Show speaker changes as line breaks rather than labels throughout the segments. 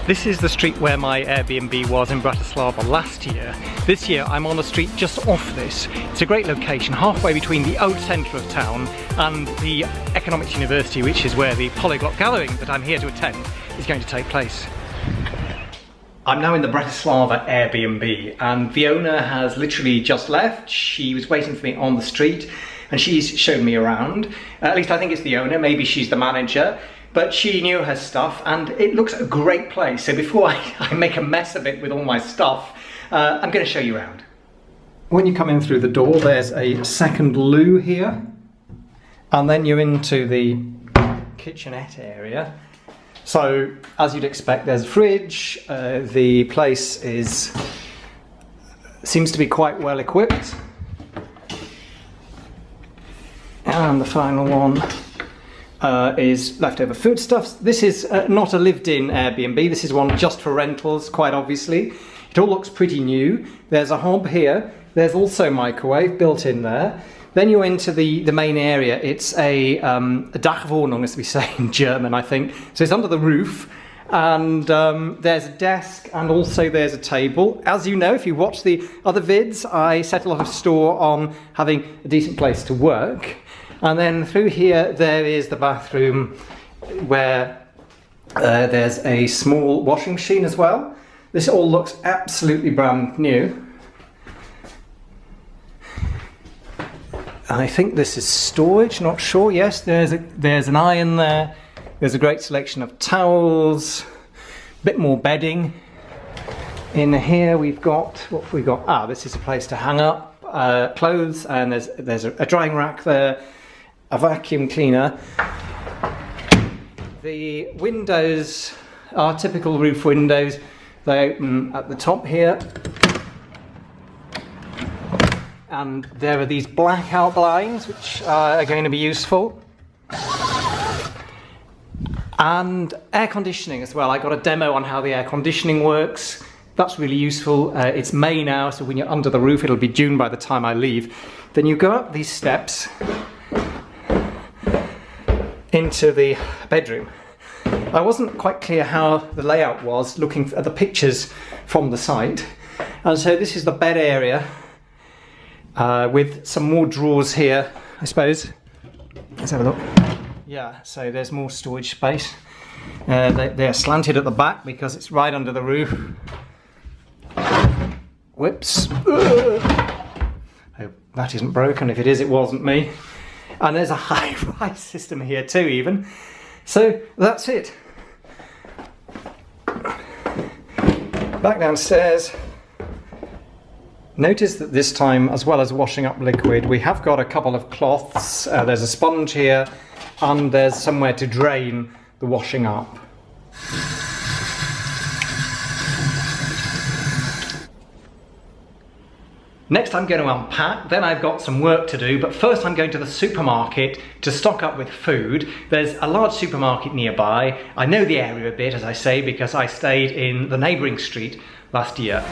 This is the street where my Airbnb was in Bratislava last year. This year I'm on a street just off this. It's a great location, halfway between the old centre of town and the Economics University, which is where the polyglot gathering that I'm here to attend is going to take place. I'm now in the Bratislava Airbnb and the owner has literally just left. She was waiting for me on the street and she's shown me around. At least I think it's the owner, maybe she's the manager. But she knew her stuff and it looks a great place. So before I make a mess of it with all my stuff, I'm going to show you around. When you come in through the door, there's a second loo here. And then you're into the kitchenette area. So, as you'd expect, there's a fridge. The place seems to be quite well equipped. And the final one is leftover foodstuffs. This is not a lived-in Airbnb, this is one just for rentals, quite obviously. It all looks pretty new. There's a hob here, there's also a microwave built in there. Then you're into the main area. It's a Dachwohnung, as we say in German, I think. So it's under the roof, and there's a desk, and also there's a table. As you know, if you watch the other vids, I set a lot of store on having a decent place to work. And then through here there is the bathroom where there's a small washing machine as well. This all looks absolutely brand new. I think this is storage, not sure. Yes, there's an iron there. There's a great selection of towels, a bit more bedding. In here we've got, what have we got? Ah, this is a place to hang up clothes, and there's a drying rack there. A vacuum cleaner. The windows are typical roof windows. They open at the top here. And there are these blackout blinds which are going to be useful. And air conditioning as well. I got a demo on how the air conditioning works. That's really useful. It's May now, so when you're under the roof, it'll be June by the time I leave. Then you go up these steps into the bedroom. I wasn't quite clear how the layout was looking at the pictures from the site, and so this is the bed area with some more drawers here, I suppose. Let's have a look. Yeah, so there's more storage space. They're slanted at the back because it's right under the roof. Whoops. Hope that isn't broken. If it is, it wasn't me. And there's a high-rise system here too, even. So that's it. Back downstairs. Notice that this time, as well as washing up liquid, we have got a couple of cloths. There's a sponge here, and there's somewhere to drain the washing up. Next I'm going to unpack, then I've got some work to do, but first I'm going to the supermarket to stock up with food. There's a large supermarket nearby. I know the area a bit, as I say, because I stayed in the neighbouring street last year.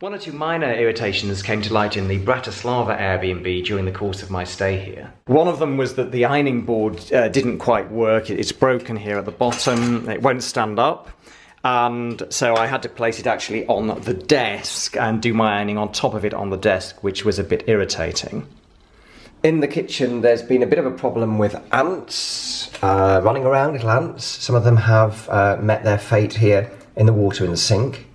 One or two minor irritations came to light in the Bratislava Airbnb during the course of my stay here. One of them was that the ironing board didn't quite work. It's broken here at the bottom, it won't stand up, and so I had to place it actually on the desk and do my ironing on top of it on the desk, which was a bit irritating. In the kitchen there's been a bit of a problem with ants running around, little ants. Some of them have met their fate here in the water in the sink.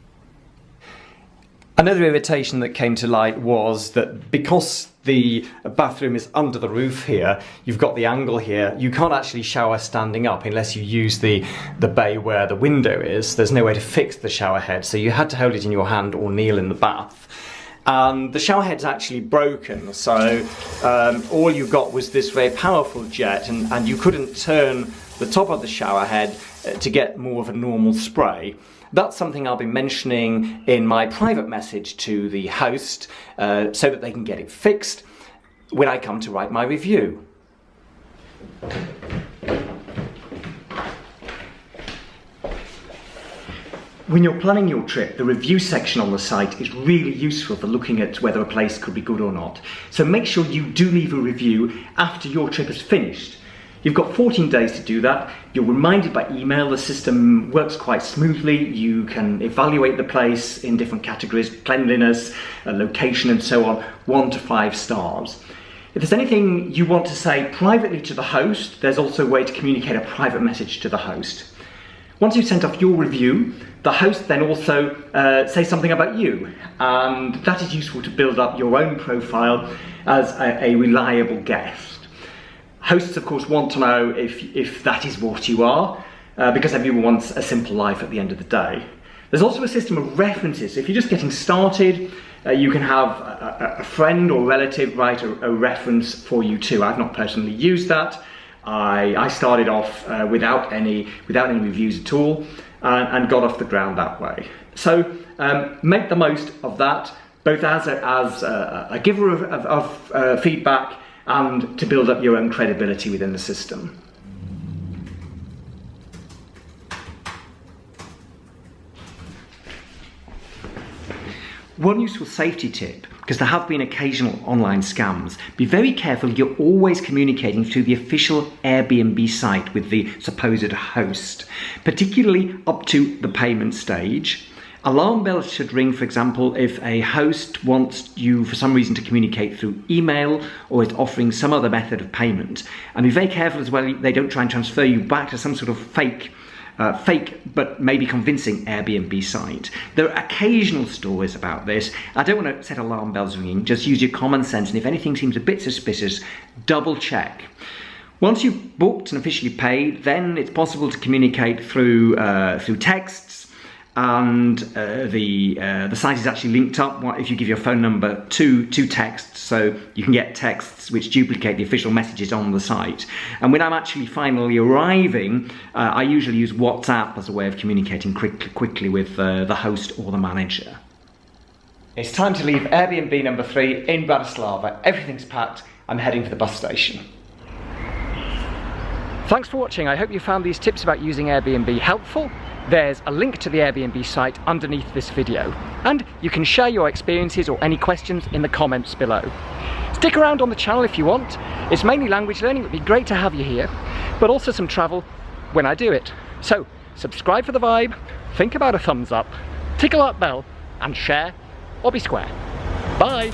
Another irritation that came to light was that because the bathroom is under the roof here, you've got the angle here, you can't actually shower standing up unless you use the bay where the window is. There's no way to fix the shower head, so you had to hold it in your hand or kneel in the bath. And the shower head's actually broken, so all you got was this very powerful jet, and you couldn't turn the top of the shower head to get more of a normal spray. That's something I'll be mentioning in my private message to the host so that they can get it fixed when I come to write my review. When you're planning your trip, the review section on the site is really useful for looking at whether a place could be good or not. So make sure you do leave a review after your trip is finished. You've got 14 days to do that. You're reminded by email. The system works quite smoothly. You can evaluate the place in different categories: cleanliness, location, and so on, 1 to 5 stars. If there's anything you want to say privately to the host, there's also a way to communicate a private message to the host. Once you've sent off your review, the host then also says something about you, and that is useful to build up your own profile as a reliable guest. Hosts, of course, want to know if that is what you are, because everyone wants a simple life at the end of the day. There's also a system of references. If you're just getting started, you can have a friend or relative write a reference for you too. I've not personally used that. I started off without any reviews at all, and got off the ground that way. So make the most of that, both as a giver of feedback and to build up your own credibility within the system. One useful safety tip, because there have been occasional online scams, be very careful you're always communicating through the official Airbnb site with the supposed host, particularly up to the payment stage. Alarm bells should ring, for example, if a host wants you for some reason to communicate through email or is offering some other method of payment. And be very careful as well they don't try and transfer you back to some sort of fake but maybe convincing Airbnb site. There are occasional stories about this. I don't want to set alarm bells ringing, just use your common sense, and if anything seems a bit suspicious, double check. Once you've booked and officially paid, then it's possible to communicate through texts, and the site is actually linked up if you give your phone number to texts, so you can get texts which duplicate the official messages on the site. And when I'm actually finally arriving, I usually use WhatsApp as a way of communicating quickly with the host or the manager. It's time to leave Airbnb number 3 in Bratislava. Everything's packed. I'm heading for the bus station. Thanks for watching. I hope you found these tips about using Airbnb helpful. There's a link to the Airbnb site underneath this video, and you can share your experiences or any questions in the comments below. Stick around on the channel if you want. It's mainly language learning. It would be great to have you here, but also some travel when I do it. So subscribe for the vibe, think about a thumbs up, tickle that bell, and share or be square. Bye!